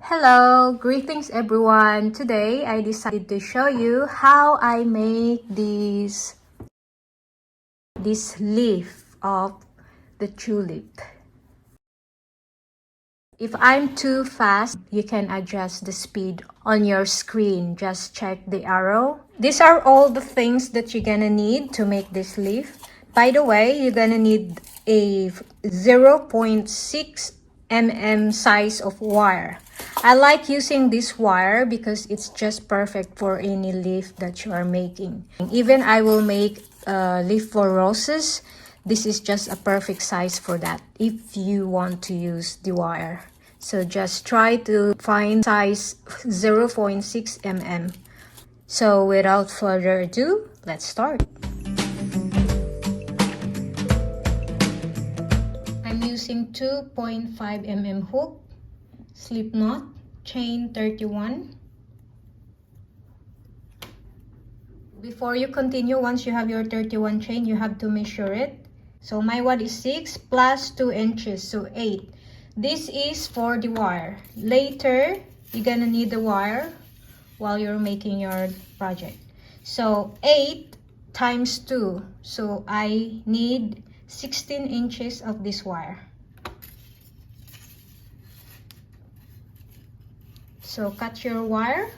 Hello, greetings everyone. Today I decided to show you how I make this leaf of the tulip. If I'm too fast, you can adjust the speed on your screen. Just check the arrow. These are all the things that you're gonna need to make this leaf. By the way, you're gonna need a 0.6 mm size of wire. I like using this wire because it's just perfect for any leaf that you are making. Even I will make a leaf for roses. This is just a perfect size for that if you want to use the wire. So just try to find size 0.6 mm. So without further ado, let's start. I'm using 2.5 mm hook, slip knot, chain 31. Before you continue, once you have your 31 chain, you have to measure it. So my one is 6 plus 2 inches, so 8. This is for the wire. Later, you're gonna need the wire while you're making your project. So 8 times 2. So I need 16 inches of this wire. So cut your wire.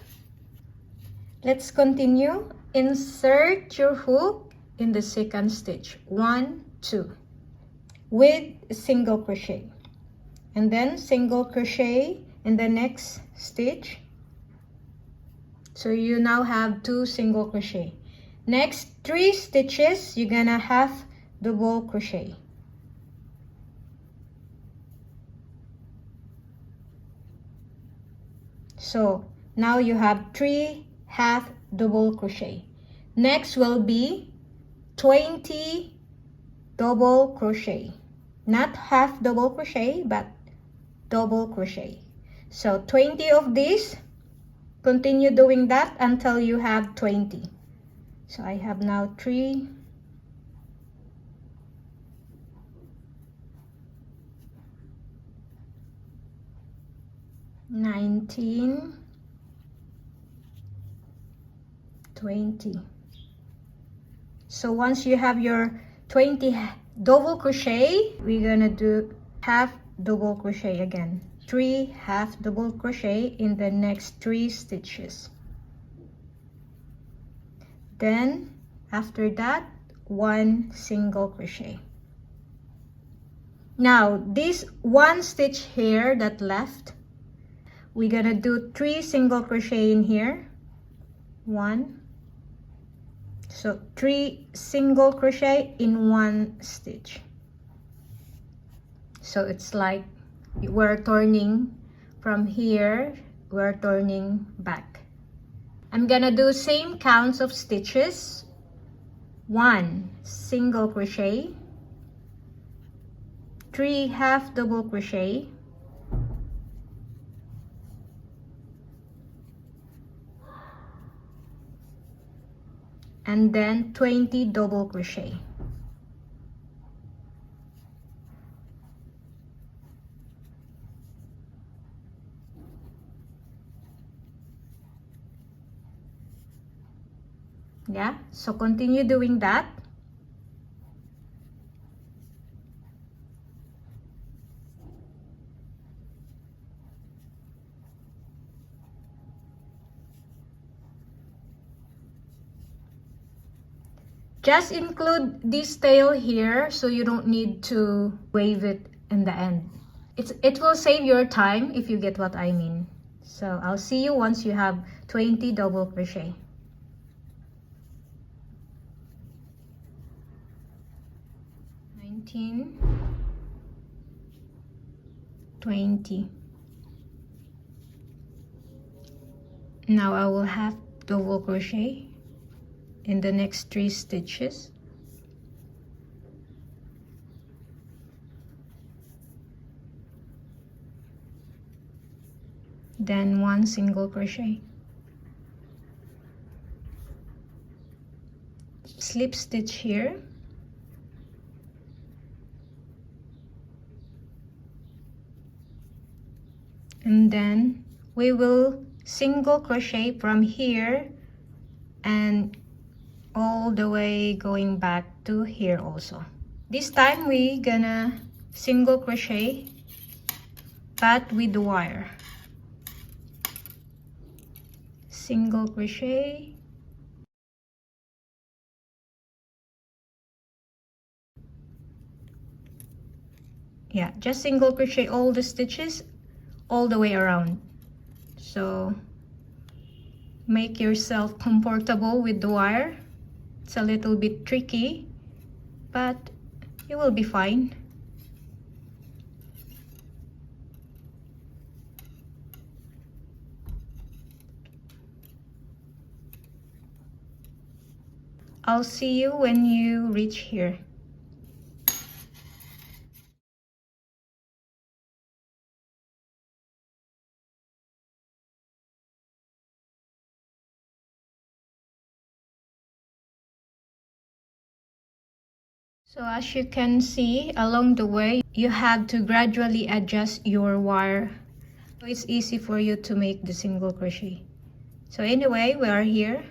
Let's continue. Insert your hook in the second stitch. 1, 2. With a single crochet. And then single crochet in the next stitch. So you now have 2 single crochet. Next 3 stitches, you're gonna have double crochet. So now you have 3 half double crochet. Next will be 20 double crochet. Not half double crochet, but double crochet. So 20 of these. Continue doing that until you have 20. So I have now 3, 19, 20. So once you have your 20 double crochet, we're gonna do half double crochet again. 3 half double crochet in the next 3 stitches. Then after that, 1 single crochet. Now this 1 stitch here that left, we're gonna do 3 single crochet in here. 1. So 3 single crochet in 1 stitch. So it's like we're turning from here, we're turning back. I'm gonna do same counts of stitches. 1 single crochet, 3 half double crochet, and then 20 double crochet. Yeah, so continue doing that. Just include this tail here so you don't need to wave it in the end. It will save your time if you get what I mean. So I'll see you once you have 20 double crochet. 19, 20. Now I will have double crochet in the next 3 stitches. Then 1 single crochet. Slip stitch here. And then we will single crochet from here and all the way going back to here also. This time we gonna single crochet but with the wire. Single crochet, yeah, just single crochet all the stitches all the way around. So make yourself comfortable with the wire. It's a little bit tricky, but you will be fine. I'll see you when you reach here. So as you can see, along the way, you have to gradually adjust your wire. So it's easy for you to make the single crochet. So anyway, we are here.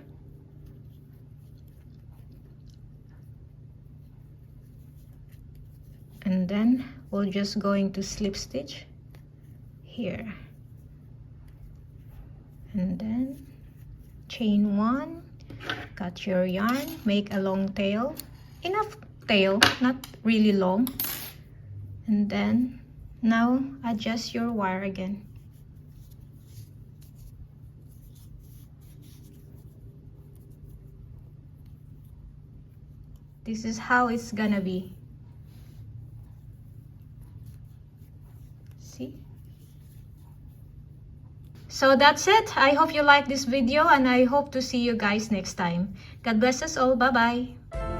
And then we're just going to slip stitch here. And then chain 1, cut your yarn, make a long tail. Enough tail, not really long. And then now adjust your wire again. This is how it's gonna be. See? So that's it. I hope you like this video and I hope to see you guys next time. God bless us all. Bye-bye.